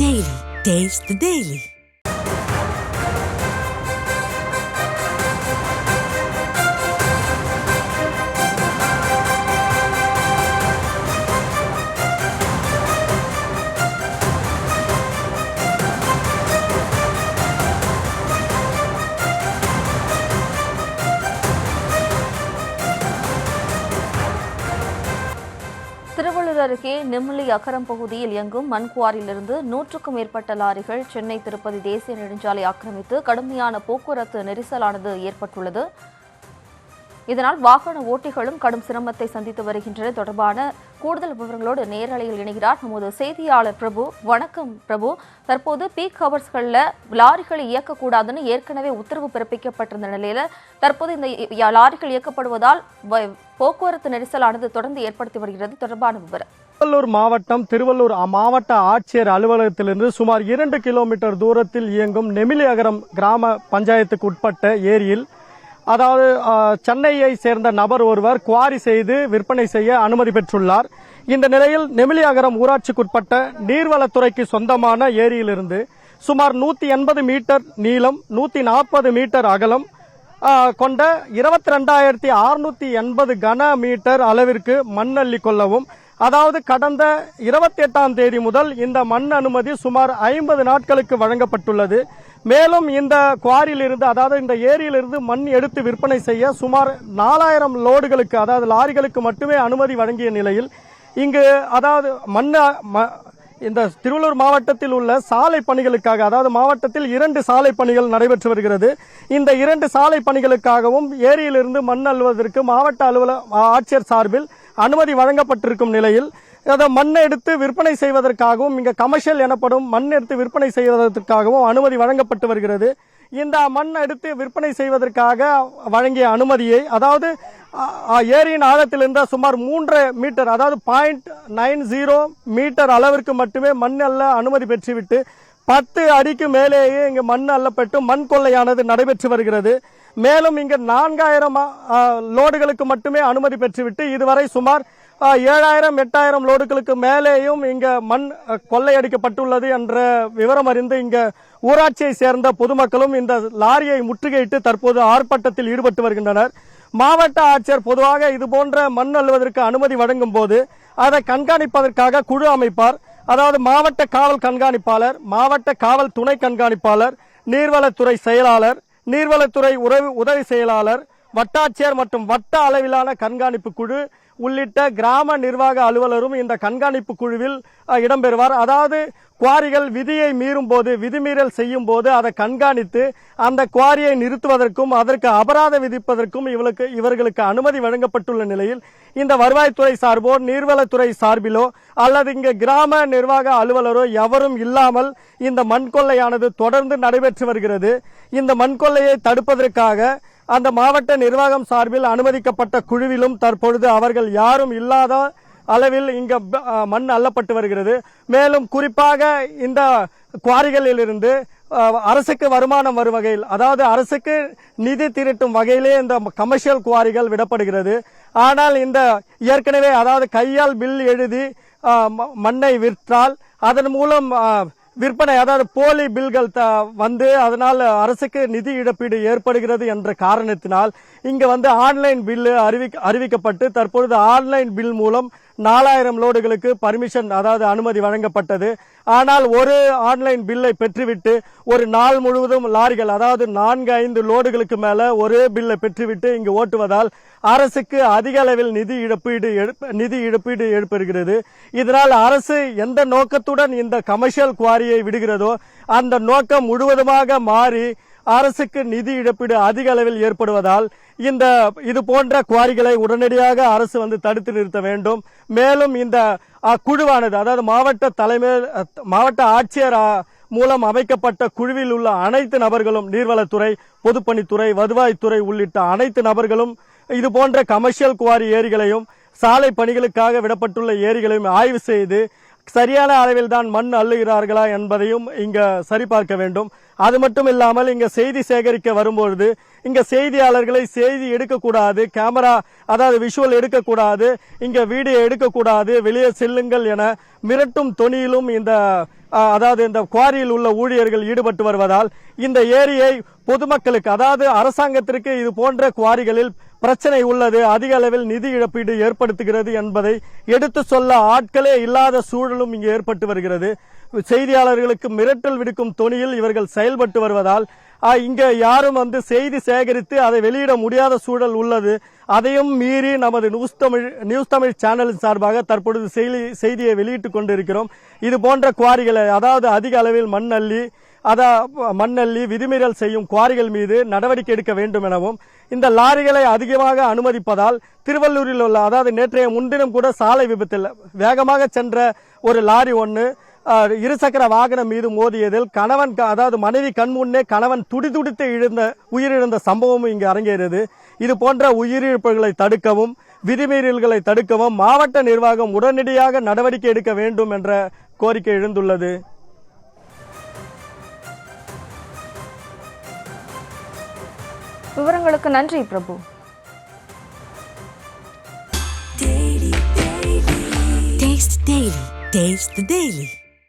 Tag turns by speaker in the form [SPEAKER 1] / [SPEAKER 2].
[SPEAKER 1] Daily. Taste the Daily.
[SPEAKER 2] Tiruvallur அருகே நெமிலி அகரம் பகுதியில் இயங்கும் மண்குவாரியிலிருந்து 100க்கும் மேற்பட்ட லாரிகள் சென்னை திருப்பதி தேசிய நெடுஞ்சாலை ஆக்கிரமித்து கடுமையான போக்குவரத்து நெரிசலானது ஏற்பட்டுள்ளது. இதனால் வாகன ஓட்டிகளும் கடும் சிரமத்தை சந்தித்து வருகின்றனர். தொடர்பான கூடுதல் விவரங்களோடு நேரலையில் இணைகிறார் நமது செய்தியாளர் பிரபு. வணக்கம் பிரபு. தற்போது பீக் ஹவர்ஸ்களில் லாரிகளை இயக்கக்கூடாதுன்னு ஏற்கனவே உத்தரவு பிறப்பிக்கப்பட்டிருந்த நிலையில தற்போது இந்த லாரிகள் இயக்கப்படுவதால் போக்குவரத்து நெரிசலானது தொடர்ந்து ஏற்படுத்தி வருகிறது. தொடர்பான விவரம்.
[SPEAKER 3] திருவள்ளூர் மாவட்டம் திருவள்ளூர் மாவட்ட ஆட்சியர் அலுவலகத்திலிருந்து சுமார் 2 கிலோமீட்டர் தூரத்தில் இயங்கும் நெமிலி அகரம் கிராம பஞ்சாயத்துக்கு உட்பட்ட ஏரியில் அதாவது சென்னையை சேர்ந்த நபர் ஒருவர் குவாரி செய்து விற்பனை செய்ய அனுமதி பெற்றுள்ளார். இந்த நிலையில் நெமிலி அகரம் ஊராட்சிக்குட்பட்ட நீர்வளத்துறைக்கு சொந்தமான ஏரியிலிருந்து சுமார் 180 மீட்டர் நீளம் 140 மீட்டர் அகலம் கொண்ட 22,680 கன மீட்டர் அளவிற்கு மண் அள்ளி கொள்ளவும், அதாவது கடந்த 28ஆம் தேதி முதல் இந்த மண் அனுமதி சுமார் 50 நாட்களுக்கு வழங்கப்பட்டுள்ளது. மேலும் இந்த குவாரியிலிருந்து அதாவது இந்த ஏரியிலிருந்து மண் எடுத்து விற்பனை செய்ய சுமார் 4000 லோடுகளுக்கு அதாவது லாரிகளுக்கு மட்டுமே அனுமதி வழங்கிய நிலையில் இங்கு அதாவது இந்த திருவள்ளூர் மாவட்டத்தில் உள்ள சாலை பணிகளுக்காக அதாவது மாவட்டத்தில் 2 சாலை பணிகள் நடைபெற்று வருகிறது. இந்த 2 சாலை பணிகளுக்காகவும் ஏரியிலிருந்து மண் அள்ளுவதற்கு மாவட்ட ஆட்சியர் சார்பில் அனுமதி வழங்கப்பட்டிருக்கும் நிலையில் மண் எடுத்து விற்பனை செய்வதற்காகவும் இங்க கமர்ஷியல் எனப்படும் மண் எடுத்து விற்பனை செய்வதற்காகவும் அனுமதி வழங்கப்பட்டு வருகிறது. இந்த மண் எடுத்து விற்பனை செய்வதற்காக வழங்கிய அனுமதியை அதாவது ஏரியின் ஆழத்திலிருந்து சுமார் 3 மீட்டர் அதாவது 0.90 மீட்டர் அளவிற்கு மட்டுமே மண் அள்ள அனுமதி பெற்றுவிட்டு 10 அடிக்கு மேலேயே இங்கு மண் அள்ளப்பட்டு மண் கொள்ளையானது நடைபெற்று வருகிறது. மேலும் இங்கு 4000 லோடுகளுக்கு மட்டுமே அனுமதி பெற்றுவிட்டு இதுவரை சுமார் 7000-8000 லோடுகளுக்கு மேலேயும் இங்க மண் கொள்ளையடிக்கப்பட்டுள்ளது என்ற விவரம் அறிந்து இங்க ஊராட்சியை சேர்ந்த பொதுமக்களும் இந்த லாரியை முற்றுகையிட்டு தற்போது ஆர்ப்பாட்டத்தில் ஈடுபட்டு வருகின்றனர். மாவட்ட ஆட்சியர் பொதுவாக இதுபோன்ற மண் அள்ளுவதற்கு அனுமதி வழங்கும் போது அதை கண்காணிப்பதற்காக குழு அமைப்பார். அதாவது மாவட்ட காவல் கண்காணிப்பாளர், மாவட்ட காவல் துணை கண்காணிப்பாளர், நீர்வளத்துறை செயலாளர், நீர்வளத்துறை உதவி செயலாளர், வட்டாட்சியர் மற்றும் வட்ட அளவிலான கண்காணிப்பு குழு உள்ளிட்ட கிராம நிர்வாக அலுவலரும் இந்த கண்காணிப்பு குழுவில் இடம்பெறுவார். அதாவது குவாரிகள் விதியை மீறும் போது விதிமீறல் செய்யும் போது அதை கண்காணித்து அந்த குவாரியை நிறுத்துவதற்கும் அதற்கு அபராதம் விதிப்பதற்கும் இவர்களுக்கு அனுமதி வழங்கப்பட்டுள்ள நிலையில் இந்த வருவாய்த்துறை சார்போ நீர்வளத்துறை சார்பிலோ அல்லது இங்கு கிராம நிர்வாக அலுவலரோ எவரும் இல்லாமல் இந்த மண் கொள்ளையானது தொடர்ந்து நடைபெற்று வருகிறது. இந்த மண் கொள்ளையை தடுப்பதற்காக அந்த மாவட்ட நிர்வாகம் சார்பில் அனுமதிக்கப்பட்ட குழுவிலும் தற்பொழுது அவர்கள் யாரும் இல்லாத அளவில் இங்க மண் அள்ளப்பட்டு வருகிறது. மேலும் குறிப்பாக இந்த குவாரிகளிலிருந்து அரசுக்கு வருமானம் வரும் வகையில் அதாவது அரசுக்கு நிதி திரட்டும் வகையிலே இந்த கமர்ஷியல் குவாரிகள் விடப்படுகிறது. ஆனால் இந்த ஏற்கனவே அதாவது கையால் பில் எழுதி மண்ணை விற்றால் அதன் மூலம் விற்பனை அதாவது போலி பில்கள் வந்து அதனால் அரசுக்கு நிதி இழப்பீடு ஏற்படுகிறது என்ற காரணத்தினால் இங்க ஆன்லைன் பில் அறிவிக்கப்பட்டு தற்பொழுது ஆன்லைன் பில் மூலம் 4000 லோடுகளுக்கு பர்மிஷன் அதாவது அனுமதி வழங்கப்பட்டது. ஆனால் ஒரு ஆன்லைன் பில்லை பெற்றுவிட்டு ஒரு நாள் முழுவதும் லாரிகள் அதாவது 4-5 லோடுகளுக்கு மேல ஒரே பில்லை பெற்றுவிட்டு இங்கு ஓட்டுவதால் அரசுக்கு அதிக அளவில் நிதி இழப்பீடு ஏற்படுகிறது. இதனால் அரசு எந்த நோக்கத்துடன் இந்த கமர்ஷியல் குவாரியை விடுகிறதோ அந்த நோக்கம் முழுவதுமாக மாறி அரசுக்கு நிதி இழப்பீடு அதிக அளவில் ஏற்படுவதால் இது போன்ற குவாரிகளை உடனடியாக அரசு தடுத்து நிறுத்த வேண்டும். மேலும் இந்த குழுவானது அதாவது மாவட்ட ஆட்சியர் மூலம் அமைக்கப்பட்ட குழுவில் உள்ள அனைத்து நபர்களும் நீர்வளத்துறை, பொதுப்பணித்துறை, வருவாய்த்துறை உள்ளிட்ட அனைத்து நபர்களும் இது போன்ற கமர்ஷியல் குவாரி ஏரிகளையும் சாலை பணிகளுக்காக விடப்பட்டுள்ள ஏரிகளையும் ஆய்வு செய்து சரியான அளவில் தான் மண் அள்ளுகிறார்களா என்பதையும் இங்க சரிபார்க்க வேண்டும். அது மட்டும் இல்லாமல் இங்க செய்தி சேகரிக்க வரும்பொழுது இங்க செய்தியாளர்களை செய்தி எடுக்கக்கூடாது, கேமரா அதாவது விஷுவல் எடுக்கக்கூடாது, இங்க வீடியோ எடுக்கக்கூடாது, வெளியே செல்லுங்கள் என மிரட்டும் தொனியிலும் இந்த குவாரியில் உள்ள ஊழியர்கள் ஈடுபட்டு வருவதால் இந்த ஏரியை பொதுமக்களுக்கு அதாவது அரசாங்கத்திற்கு இது போன்ற குவாரிகளில் பிரச்சனை உள்ளது, அதிக அளவில் நிதி இழப்பீடு ஏற்படுத்துகிறது என்பதை எடுத்து சொல்ல ஆட்களே இல்லாத சூழலும் இங்கு ஏற்பட்டு வருகிறது. செய்தியாளர்களுக்கு மிரட்டல் விடுக்கும் தொனியில் இவர்கள் செயல்பட்டு வருவதால் இங்க யாரும் செய்தி சேகரித்து அதை வெளியிட முடியாத சூழல் உள்ளது. அதையும் மீறி நமது நியூஸ் தமிழ் சேனலின் சார்பாக தற்பொழுது செய்தியை வெளியிட்டுக் கொண்டிருக்கிறோம். இது போன்ற குவாரிகளை அதாவது அதிக அளவில் மண்ணள்ளி விதிமீறல் செய்யும் குவாரிகள் மீது நடவடிக்கை எடுக்க வேண்டும் எனவும், இந்த லாரிகளை அதிகமாக அனுமதிப்பதால் திருவள்ளூரில் உள்ள அதாவது நேற்றைய முன்தினம் கூட சாலை விபத்தில் வேகமாக சென்ற ஒரு லாரி ஒன்று இருசக்கர வாகனம் மீது மோதியதில் மனைவி கண்முன்னே கணவன் துடிதுடித்து உயிரிழந்த சம்பவமும் இங்கு அரங்கேறியது. இது போன்ற உயிரிழப்புகளை தடுக்கவும் விதிமீறல்களை தடுக்கவும் மாவட்ட நிர்வாகம் உடனடியாக நடவடிக்கை எடுக்க வேண்டும் என்ற கோரிக்கை எழுந்துள்ளது.
[SPEAKER 2] விவரங்களுக்கு நன்றி பிரபு.
[SPEAKER 1] Taste the Daily.